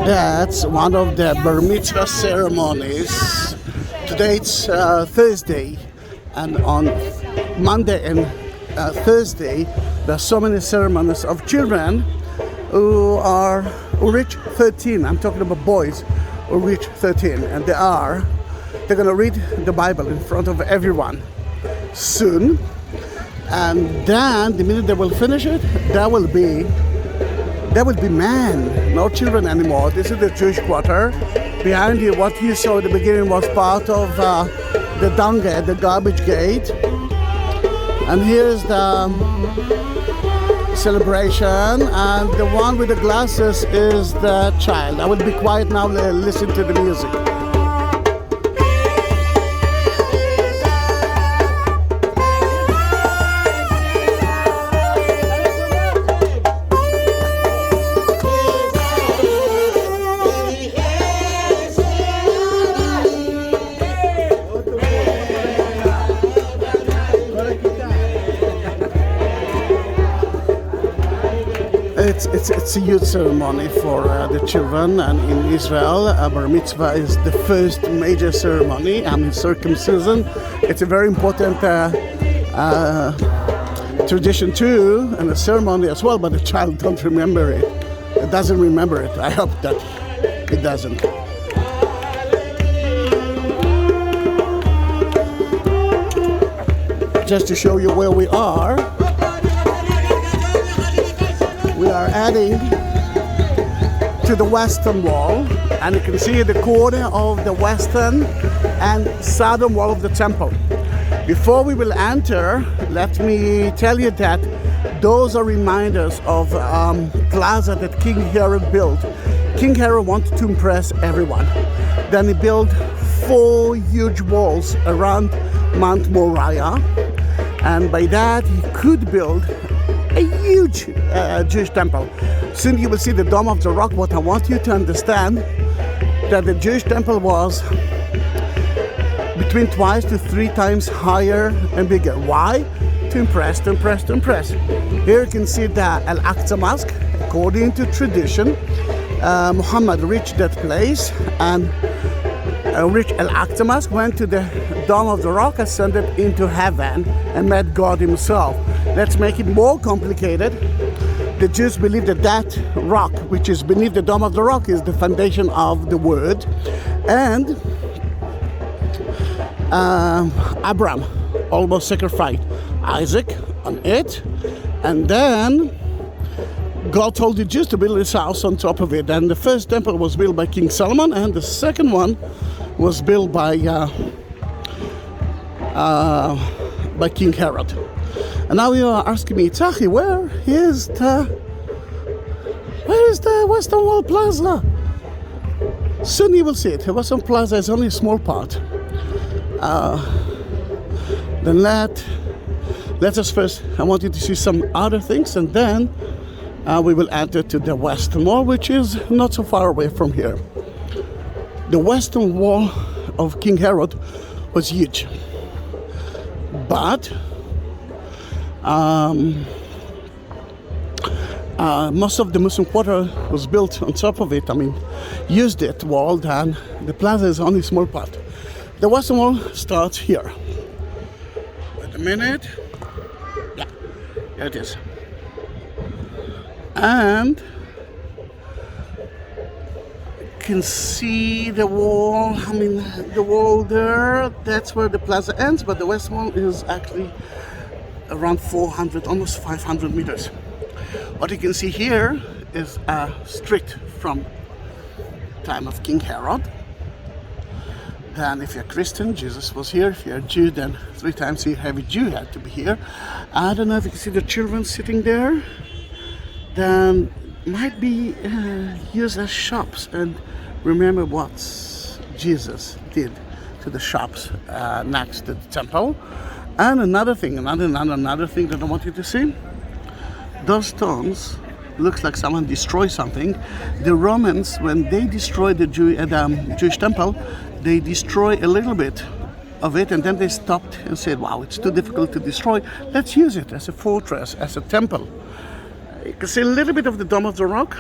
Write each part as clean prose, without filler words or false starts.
That's one of the Bar Mitzvah ceremonies. Today it's Thursday, and on Monday and Thursday there are so many ceremonies of children who reach 13. I'm talking about boys who reach 13, and they're going to read the Bible in front of everyone soon. And then the minute they will finish it, there will be men, no children anymore. This is the Jewish quarter. Behind you, what you saw at the beginning was part of the dung gate, the garbage gate. And here's the celebration, and the one with the glasses is the child. I will be quiet now, listen to the music. It's a youth ceremony for the children, and in Israel, Bar Mitzvah is the first major ceremony. I mean, circumcision. It's a very important tradition too, and a ceremony as well. But the child don't remember it. It doesn't remember it. I hope that it doesn't. Just to show you where we are. We are adding to the western wall, and you can see the corner of the western and southern wall of the temple. Before we will enter, let me tell you that those are reminders of Plaza that King Herod built. King Herod wanted to impress everyone. Then he built 4 huge walls around Mount Moriah, and by that he could build a huge Jewish temple. Soon you will see the Dome of the Rock. What I want you to understand, that the Jewish temple was between 2 to 3 times higher and bigger. Why? To impress. Here you can see the Al-Aqsa Mosque. According to tradition, Muhammad reached that place and reached Al-Aqsa Mosque, went to the Dome of the Rock, ascended into heaven and met God himself. Let's make it more complicated. The Jews believe that that rock, which is beneath the Dome of the Rock, is the foundation of the Word. And Abraham almost sacrificed Isaac on it. And then God told the Jews to build his house on top of it. And the first temple was built by King Solomon, and the second one was built by King Herod. And now you are asking me, Zahi, where is the Western Wall Plaza? Soon you will see it. The Western Plaza is only a small part. Then let us first, I want you to see some other things, and then we will enter to the Western Wall, which is not so far away from here. The Western Wall of King Herod was huge, but most of the Muslim quarter was built on top of it. I mean, used it walled, and the plaza is only a small part. The Western Wall starts here. Wait a minute. Yeah, here it is. And you can see the wall. I mean, the wall there, that's where the plaza ends, but the Western Wall is actually around 400, almost 500 meters. What you can see here is a street from time of King Herod. Then if you're Christian, Jesus was here. If you're a Jew, then 3 times you have a Jew had to be here. I don't know if you can see the children sitting there. Then might be used as shops, and remember what Jesus did to the shops next to the temple. And another thing that I want you to see, those stones looks like someone destroyed something. The Romans, when they destroyed the Jewish temple, they destroy a little bit of it, and then they stopped and said, wow, it's too difficult to destroy. Let's use it as a fortress, as a temple. You can see a little bit of the Dome of the Rock.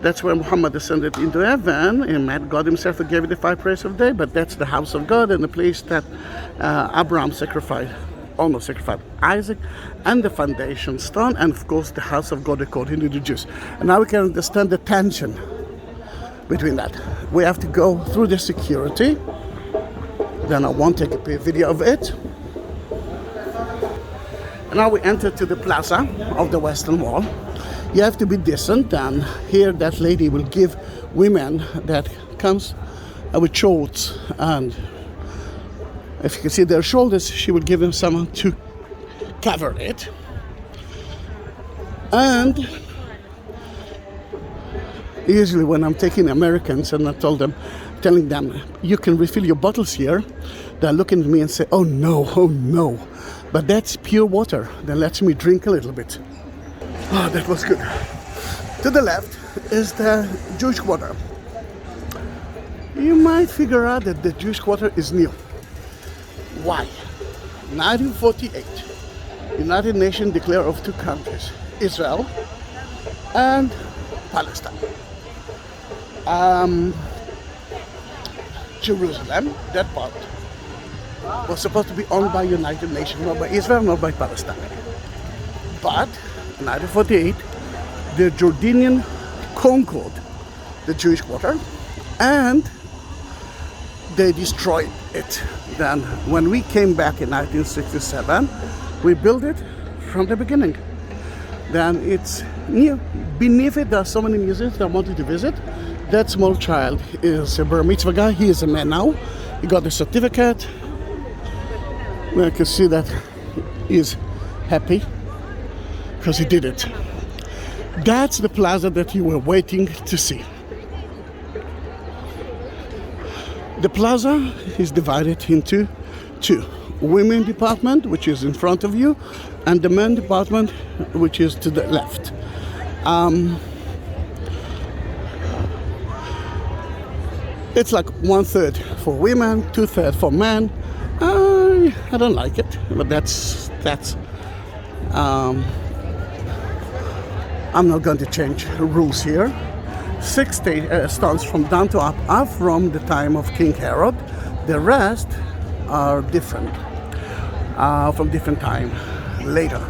That's where Muhammad ascended into heaven and met God himself and gave it the 5 prayers of day. But that's the house of God and the place that Abraham almost sacrificed Isaac, and the foundation stone, and of course the house of God according to the Jews. And now we can understand the tension between that. We have to go through the security. Then I won't take a video of it. And now we enter to the Plaza of the Western Wall. You have to be decent, and here that lady will give women that comes with shorts, and if you can see their shoulders, she will give them someone to cover it. And usually when I'm taking Americans and telling them, you can refill your bottles here, they're looking at me and say, oh no. But that's pure water. Then let me drink a little bit. Oh, that was good. To the left is the Jewish quarter. You might figure out that the Jewish quarter is new. Why? 1948, United Nations declared of 2 countries, Israel and Palestine. Jerusalem, that part, was supposed to be owned by United Nations, not by Israel, not by Palestine. But in 1948, the Jordanian conquered the Jewish quarter and they destroyed it. Then when we came back in 1967, we built it from the beginning. Then it's new. Beneath it, there are so many museums that I wanted to visit. That small child is a Bar Mitzvah guy. He is a man now. He got the certificate. I can see that he's happy because he did it. That's the plaza that you were waiting to see. The plaza is divided into 2. Women department, which is in front of you, and the men department, which is to the left. It's like 1/3 for women, 2/3 for men. I don't like it, but that's I'm not going to change rules here. 60 stones from down to up are from the time of King Herod. The rest are different, from different time, later.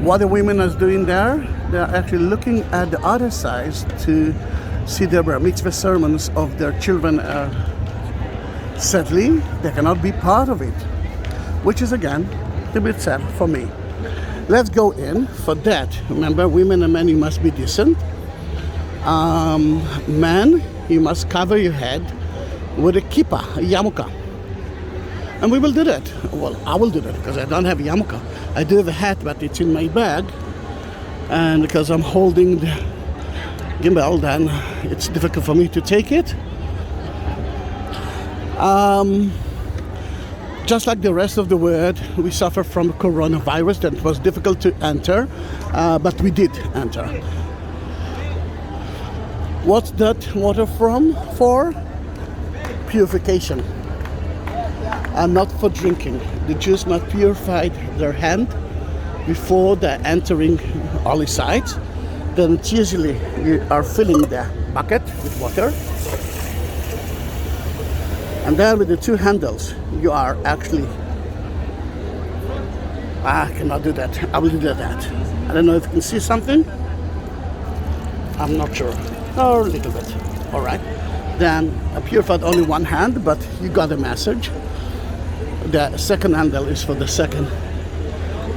What the women are doing there, they're actually looking at the other side to see the Bar Mitzvah ceremonies of their children. Sadly, they cannot be part of it, which is again a bit sad for me. Let's go in. For that, remember, women and men, you must be decent. Man, you must cover your head with a kippah, a yarmulke. And we will do that. Well, I will do that because I don't have a yarmulke. I do have a hat, but it's in my bag. And because I'm holding the gimbal, then it's difficult for me to take it. Just like the rest of the world, we suffer from coronavirus that was difficult to enter, but we did enter. What's that water for? Purification, and not for drinking. The Jews must purify their hand before they're entering holy sites. Then usually we are filling the bucket with water. And then with the 2 handles, you are actually... I cannot do that. I will do that. I don't know if you can see something. I'm not sure. Or a little bit. All right. Then I purified only 1 hand, but you got the message. The second handle is for the second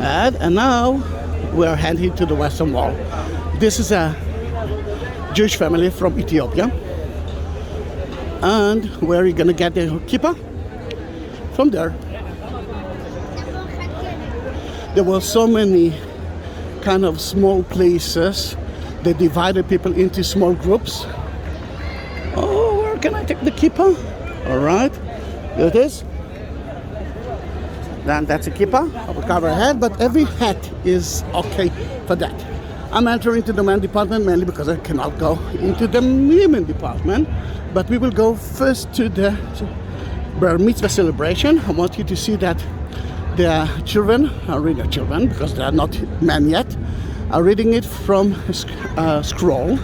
hand. And now we're heading to the Western Wall. This is a Jewish family from Ethiopia. And where are you going to get the kippah? From there. There were so many kind of small places. They divided people into small groups. Oh, where can I take the kippah? All right, there it is. Then that's a kippah. I will cover a head, but every hat is okay for that. I'm entering to the men department mainly because I cannot go into the women department. But we will go first to the Bar Mitzvah celebration. I want you to see that the children are reading, children because they are not men yet, are reading it from a scroll.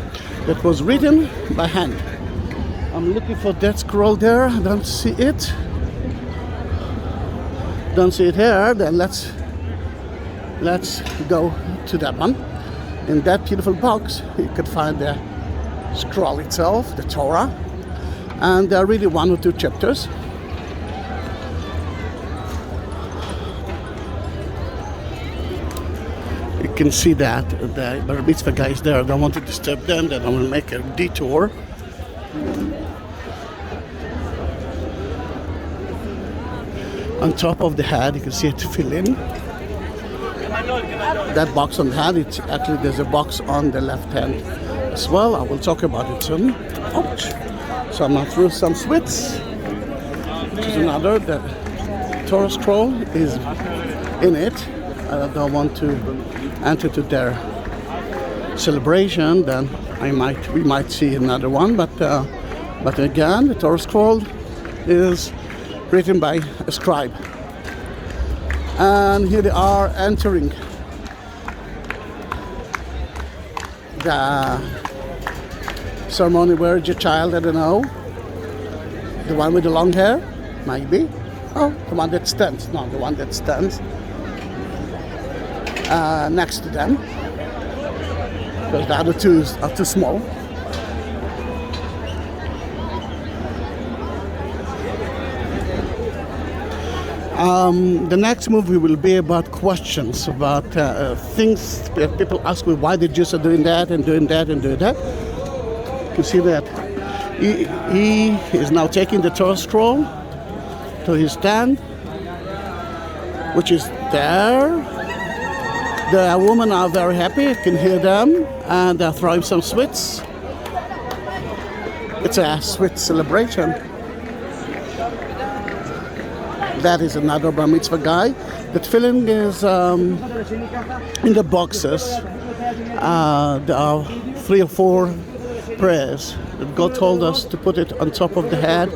that was written by hand. I'm looking for that scroll there. I don't see it. Don't see it here. Then let's go to that one. In that beautiful box, you could find the scroll itself, the Torah, and there are really 1 or 2 chapters. You can see that the Bar Mitzvah guys there. I don't want to disturb them. Then I will make a detour. On top of the head, you can see it fill in. That box on the head, it's actually there's a box on the left hand as well. I will talk about it soon. Ouch! So I'm through some sweets. There's another. The Torah scroll is in it. I don't want to enter to their celebration. Then we might see another one. But again, the Torah scroll is written by a scribe. And here they are entering the ceremony where your child, I don't know, the one with the long hair, maybe. Oh, the one that stands. No, the one that stands next to them. Because the other two are too small. The next movie will be about questions, about things that people ask me, why the Jews are doing that and doing that and doing that. You see that he is now taking the Torah scroll to his stand, which is there. The women are very happy, you can hear them, and they're throwing some sweets. It's a sweet celebration. That is another Bar Mitzvah guy. That filling is in the boxes. There are 3 or 4 prayers that God told us to put it on top of the head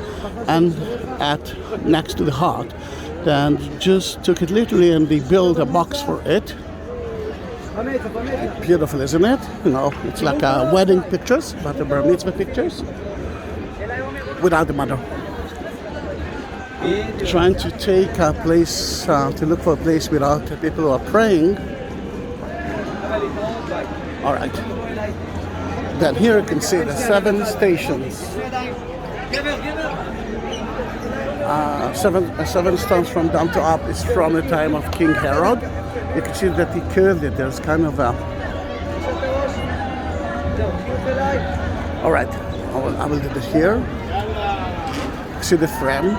and next to the heart. Then just took it literally and they built a box for it. Beautiful, isn't it? You know, it's like wedding pictures, but the Bar Mitzvah pictures without the mother. Trying to take a place, to look for a place without people who are praying. All right. Then here you can see the 7 stations. 7 stones from down to up is from the time of King Herod. You can see that he curved it. There's kind of a... All right. I will do it here. See the frame.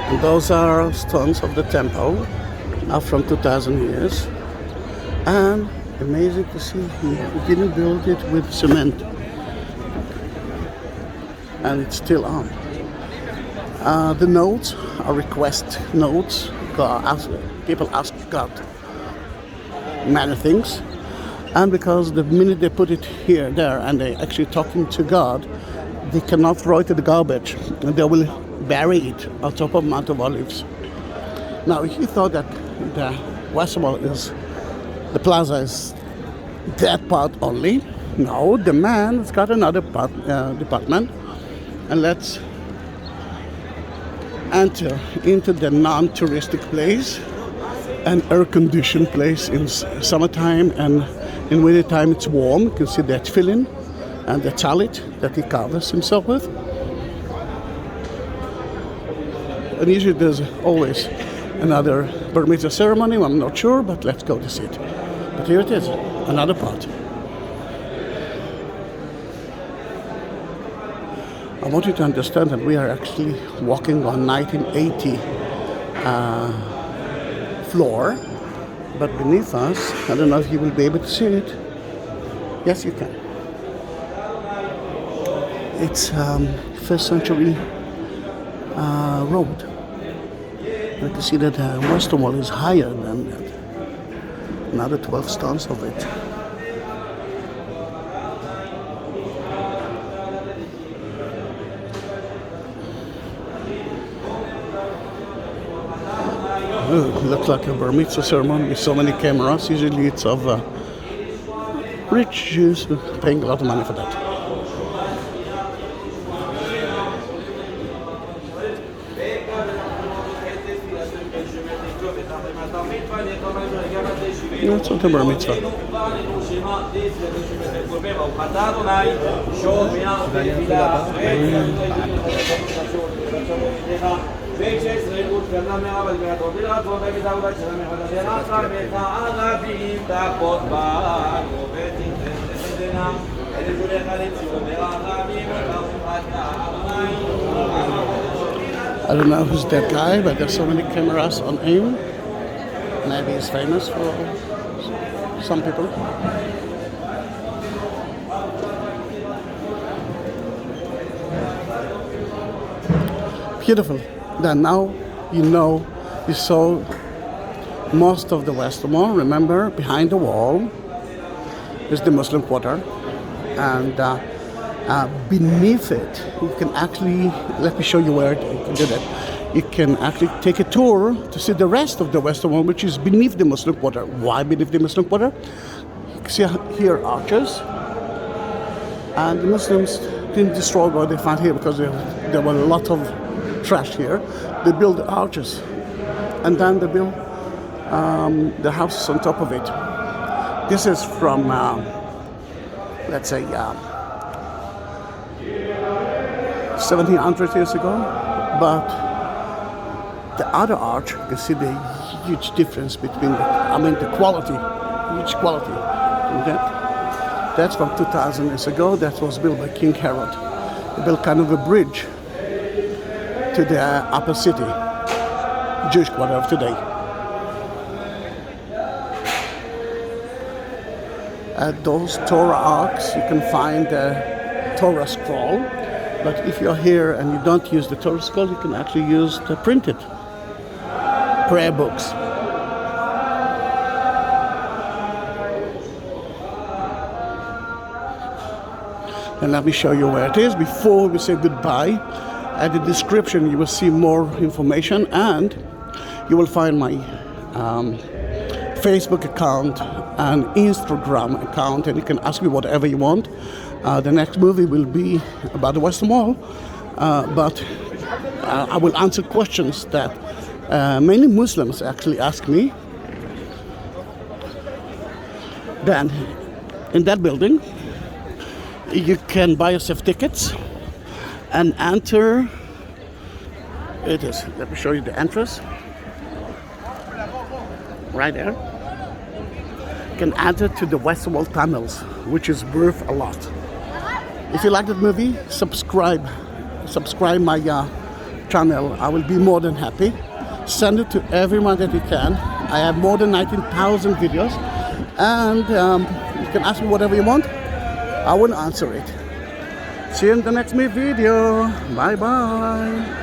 And those are stones of the temple, now from 2,000 years. And amazing to see he didn't build it with cement. And it's still on. The notes are request notes. People ask God many things. And because the minute they put it there, and they're actually talking to God, they cannot throw it to the garbage. And they will bury it on top of Mount of Olives. Now, he thought that the West Wall the Plaza is that part only. No, the man has got another department. And let's enter into the non-touristic place, an air-conditioned place in summertime, and in wintertime it's warm. You can see that filling and the talit that he covers himself with. And usually there's always another Bar Mitzvah ceremony. I'm not sure, but let's go to see it. But here it is, another part. I want you to understand that we are actually walking on 1980 floor, but beneath us, I don't know if you will be able to see it. Yes, you can. It's 1st century road. You can see that the Western Wall is higher than that. Another 12 stones of it. It looks like a Bar Mitzvah ceremony with so many cameras. Usually it's of Rich Jews paying a lot of money for that. That's not a bar mitzvah. I don't know who's that guy, but there's so many cameras on him. Maybe he's famous for some people. Beautiful. Then now you saw most of the Western Wall. Remember, behind the wall is the Muslim quarter, and beneath it you can actually, let me show you where you can do that. You can actually take a tour to see the rest of the Western Wall, which is beneath the Muslim quarter. Why beneath the Muslim quarter? You can see here arches, and the Muslims didn't destroy what they found here because there were a lot of trash here. They built arches, and then they built the houses on top of it. This is from, let's say, 1700 years ago, but the other arch, you can see the huge difference between the quality, huge quality. That's from 2000 years ago. That was built by King Herod. He built kind of a bridge to the upper city, Jewish quarter of today. At those Torah arcs, you can find the Torah scroll. But if you're here and you don't use the Torah scroll, you can actually use the printed prayer books. And let me show you where it is. Before we say goodbye, at the description you will see more information, and you will find my Facebook account and Instagram account, and you can ask me whatever you want. The next movie will be about the Western Wall, but I will answer questions that many Muslims actually ask me. Then, in that building, you can buy yourself tickets and enter. It is. Let me show you the entrance. Right there. You can enter to the Western Wall tunnels, which is worth a lot. If you like that movie, subscribe my channel. I will be more than happy. Send it to everyone that you can. I have more than 19,000 videos, and you can ask me whatever you want. I will answer it. See you in the next video. Bye bye.